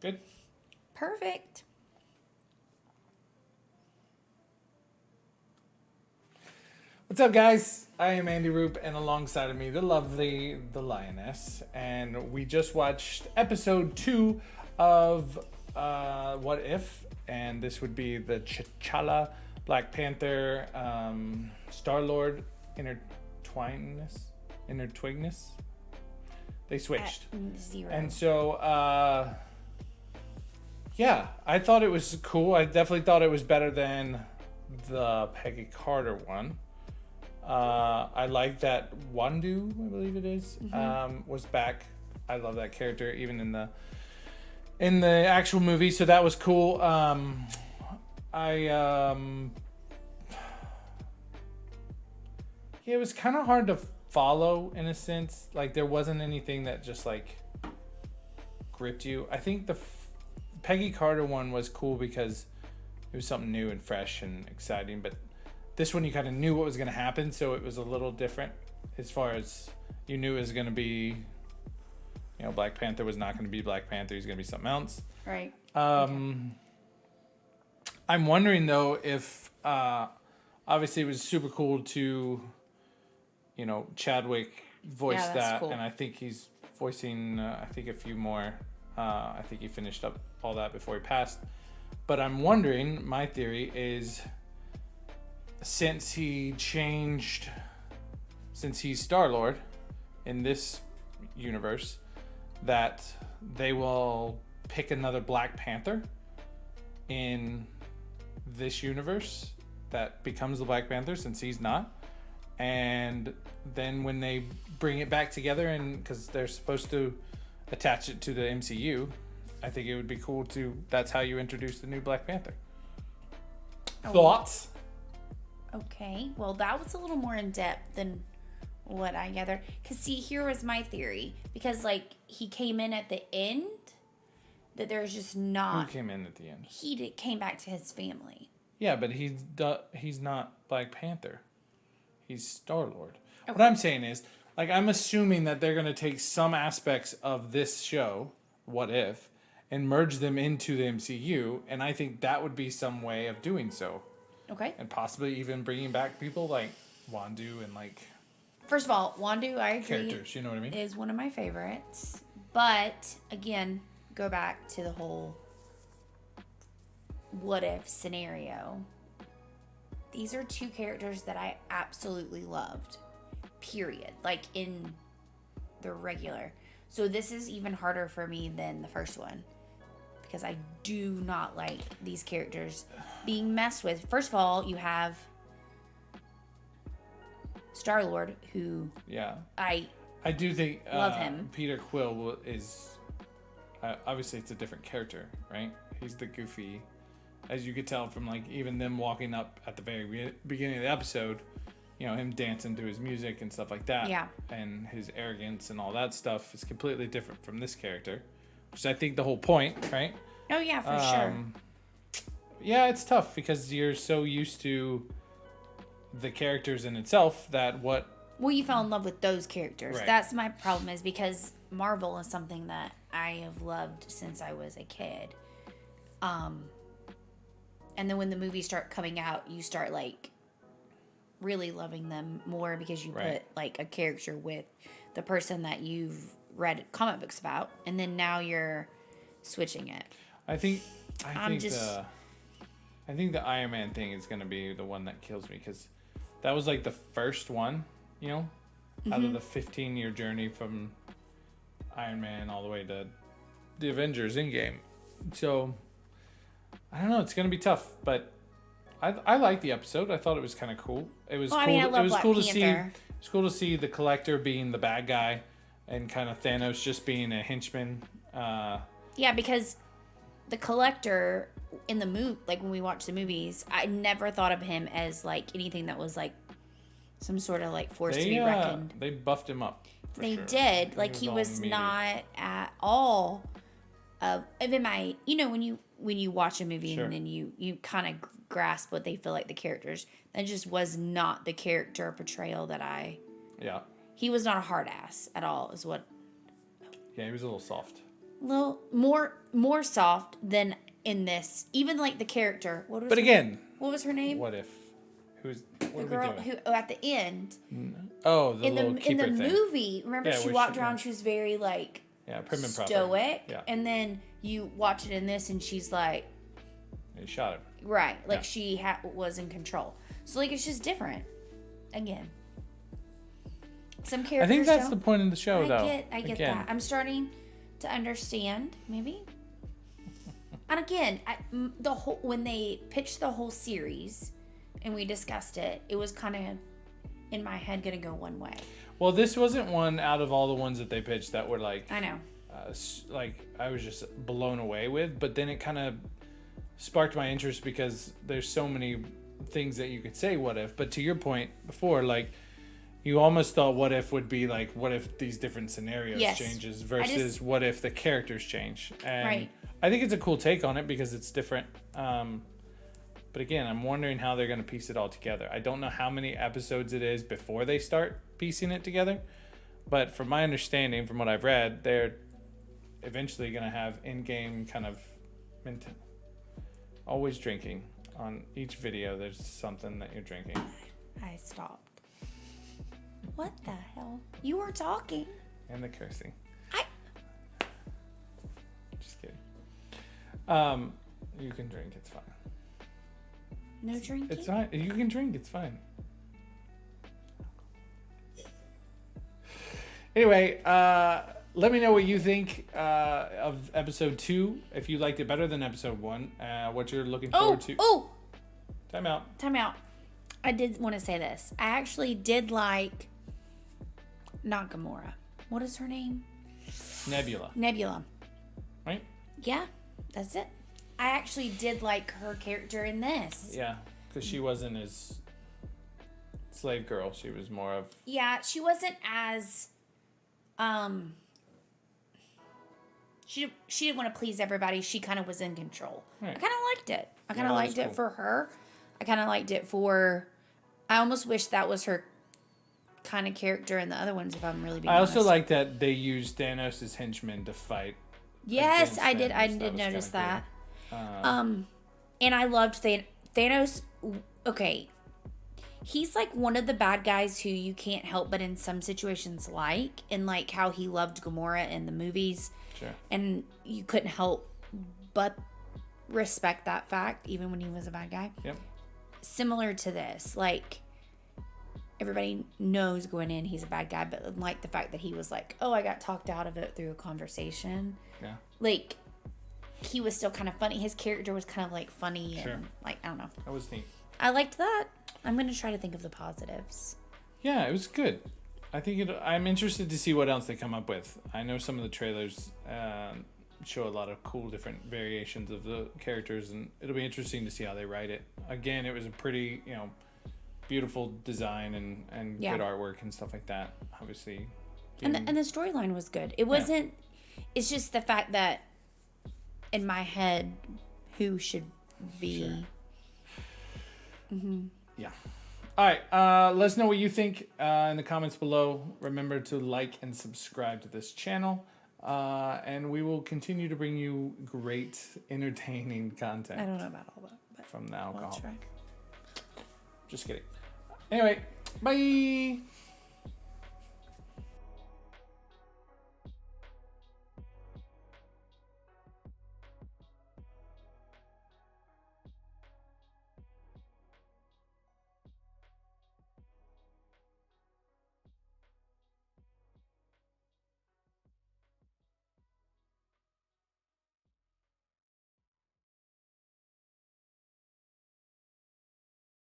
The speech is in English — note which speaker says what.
Speaker 1: Good.
Speaker 2: Perfect.
Speaker 1: What's up, guys? I am AndyRooP, and alongside of me, the lovely the Lioness, and we just watched episode 2 of What If, and this would be the T'Challa, Black Panther, Star-Lord intertwinedness. They switched.
Speaker 2: At 0.
Speaker 1: And so, yeah, I thought it was cool. I definitely thought it was better than the Peggy Carter one. I like that Wandu, I believe it is, was back. I love that character, even in the actual movie. So that was cool. It was kind of hard to follow in a sense. Like there wasn't anything that just like gripped you. I think the Peggy Carter one was cool because it was something new and fresh and exciting, but this one you kind of knew what was going to happen, so it was a little different as far as you knew it was going to be, Black Panther was not going to be Black Panther, he's going to be something else.
Speaker 2: Right.
Speaker 1: I'm wondering though if obviously it was super cool to Chadwick voice that,
Speaker 2: cool.
Speaker 1: and I think he's voicing I think a few more. I think he finished up all that before he passed. But I'm wondering, my theory is, since he's Star-Lord in this universe, that they will pick another Black Panther in this universe that becomes the Black Panther since he's not. And then when they bring it back together, and because they're supposed to attach it to the MCU, I think it would be cool that's how you introduce the new Black Panther.
Speaker 2: Oh.
Speaker 1: Thoughts?
Speaker 2: Okay. Well, that was a little more in depth than what I gathered. Because, see, here was my theory. Because, he came in at the end, that there's just not...
Speaker 1: Who came in at the end?
Speaker 2: He came back to his family.
Speaker 1: Yeah, but he's not Black Panther. He's Star-Lord.
Speaker 2: Okay.
Speaker 1: What I'm saying is, I'm assuming that they're going to take some aspects of this show, What If, and merge them into the MCU, and I think that would be some way of doing so.
Speaker 2: Okay.
Speaker 1: And possibly even bringing back people like Wandu and
Speaker 2: First of all, Wandu, I agree,
Speaker 1: characters, you know what I mean?
Speaker 2: is one of my favorites. But, again, go back to the whole what if scenario. These are two characters that I absolutely loved. Period. In the regular. So this is even harder for me than the first one. Because I do not like these characters being messed with. First of all, you have Star-Lord, who I
Speaker 1: do think
Speaker 2: love him.
Speaker 1: Peter Quill is obviously it's a different character, right? He's the goofy, as you could tell from even them walking up at the very beginning of the episode, him dancing to his music and stuff like that.
Speaker 2: Yeah.
Speaker 1: And his arrogance and all that stuff is completely different from this character, which is, I think, the whole point, right?
Speaker 2: Oh, yeah, for sure.
Speaker 1: Yeah, it's tough because you're so used to the characters in itself that
Speaker 2: Well, you fell in love with those characters.
Speaker 1: Right.
Speaker 2: That's my problem, is because Marvel is something that I have loved since I was a kid. And then when the movies start coming out, you start, really loving them more because you put, a character with the person that you've read comic books about. And then now you're switching it.
Speaker 1: I think the Iron Man thing is going to be the one that kills me because that was the first one, out of the 15-year journey from Iron Man all the way to the Avengers Endgame. So I don't know, it's going to be tough, but I liked the episode. I thought it was kind of cool. It was cool.
Speaker 2: I love
Speaker 1: it was
Speaker 2: Black
Speaker 1: cool
Speaker 2: Panther.
Speaker 1: to see. It's cool to see the Collector being the bad guy, and kind of Thanos just being a henchman.
Speaker 2: Yeah, because the Collector in the movie, when we watch the movies, I never thought of him as anything that was some sort of force to be reckoned.
Speaker 1: They buffed him up.
Speaker 2: They
Speaker 1: sure.
Speaker 2: did. He was
Speaker 1: meaty.
Speaker 2: not at all of in my when you watch a movie
Speaker 1: Sure.
Speaker 2: and then you kind of grasp what they feel like the characters. That just was not the character portrayal that
Speaker 1: Yeah.
Speaker 2: He was not a hard ass at all. Is what.
Speaker 1: Yeah, he was a little soft.
Speaker 2: little more soft than in this. Even like the character. What was
Speaker 1: But again,
Speaker 2: what was her name?
Speaker 1: what if? What
Speaker 2: The
Speaker 1: are
Speaker 2: girl
Speaker 1: we doing?
Speaker 2: who at the end
Speaker 1: Oh, the little
Speaker 2: in
Speaker 1: keeper
Speaker 2: the
Speaker 1: thing.
Speaker 2: movie, remember
Speaker 1: Yeah,
Speaker 2: she
Speaker 1: where
Speaker 2: walked
Speaker 1: she-
Speaker 2: around,
Speaker 1: yeah.
Speaker 2: she was very like
Speaker 1: Yeah, prim and proper.
Speaker 2: stoic,
Speaker 1: Yeah.
Speaker 2: and then you watch it in this, and she's like,
Speaker 1: He shot her.
Speaker 2: right, like
Speaker 1: Yeah.
Speaker 2: she was in control. So like it's just different. Again, some characters.
Speaker 1: I think that's
Speaker 2: don't,
Speaker 1: the point of the show,
Speaker 2: I
Speaker 1: though.
Speaker 2: get
Speaker 1: Again.
Speaker 2: that. I'm starting to understand, maybe. And again, the whole when they pitched the whole series, and we discussed it, it was kind of in my head gonna go one way.
Speaker 1: Well, this wasn't one out of all the ones that they pitched that were like,
Speaker 2: I know.
Speaker 1: like I was just blown away with. But then it kind of sparked my interest because there's so many things that you could say what if. But to your point before, like you almost thought what if would be like what if these different scenarios
Speaker 2: Yes.
Speaker 1: changes versus what if the characters change. And
Speaker 2: Right.
Speaker 1: I think it's a cool take on it because it's different. But again, I'm wondering how they're going to piece it all together. I don't know how many episodes it is before they start piecing it together. But from my understanding, from what I've read, they're eventually going to have in-game kind of always drinking. On each video, there's something that you're drinking.
Speaker 2: I stopped. What the hell? You were talking.
Speaker 1: And the cursing.
Speaker 2: I.
Speaker 1: Just kidding. You can drink. It's fine.
Speaker 2: No drinking?
Speaker 1: It's fine. You can drink. It's fine. Anyway, let me know what you think of episode 2. If you liked it better than episode 1, what you're looking forward to.
Speaker 2: Oh!
Speaker 1: Time out.
Speaker 2: Time out. I did want to say this. I actually did like... Not Gamora. What is her name?
Speaker 1: Nebula.
Speaker 2: Nebula.
Speaker 1: Right?
Speaker 2: Yeah, that's it. I actually did like her character in this.
Speaker 1: Yeah, because she wasn't as slave girl. She was more of...
Speaker 2: Yeah, she wasn't as... She didn't want to please everybody. She kind of was in control.
Speaker 1: Right.
Speaker 2: I kind of liked it. I kind
Speaker 1: Yeah,
Speaker 2: of
Speaker 1: that
Speaker 2: liked
Speaker 1: was
Speaker 2: it
Speaker 1: cool.
Speaker 2: for her. I kind of liked it for... I almost wish that was her kind of character in the other ones, if I'm really being
Speaker 1: I also
Speaker 2: honest.
Speaker 1: like that they used Thanos' henchmen to fight.
Speaker 2: Yes,
Speaker 1: against
Speaker 2: I did. I
Speaker 1: Thanos. That
Speaker 2: did
Speaker 1: was
Speaker 2: notice
Speaker 1: kinda
Speaker 2: that.
Speaker 1: cool.
Speaker 2: And I loved Thanos. Okay, he's like one of the bad guys who you can't help but in some situations like, and like how he loved Gamora in the movies,
Speaker 1: Sure.
Speaker 2: and you couldn't help but respect that fact even when he was a bad guy.
Speaker 1: Yep.
Speaker 2: Similar to this, like everybody knows going in he's a bad guy, but like the fact that he was like, oh, I got talked out of it through a conversation.
Speaker 1: Yeah.
Speaker 2: Like he was still kind of funny. His character was kind of like funny
Speaker 1: Sure.
Speaker 2: and like, I don't know.
Speaker 1: That was neat.
Speaker 2: I liked that. I'm going to try to think of the positives.
Speaker 1: Yeah, it was good. I think I'm interested to see what else they come up with. I know some of the trailers show a lot of cool different variations of the characters, and it'll be interesting to see how they write it. Again, it was a pretty, beautiful design and
Speaker 2: Yeah.
Speaker 1: good artwork and stuff like that. Obviously.
Speaker 2: And the storyline was good. It wasn't, it's just the fact that in my head, who should be.
Speaker 1: Sure. Yeah. All right. Let us know what you think in the comments below. Remember to like and subscribe to this channel. And we will continue to bring you great, entertaining content
Speaker 2: I don't know about all that, but
Speaker 1: from the
Speaker 2: we'll
Speaker 1: alcohol.
Speaker 2: try.
Speaker 1: Just kidding. Anyway, bye.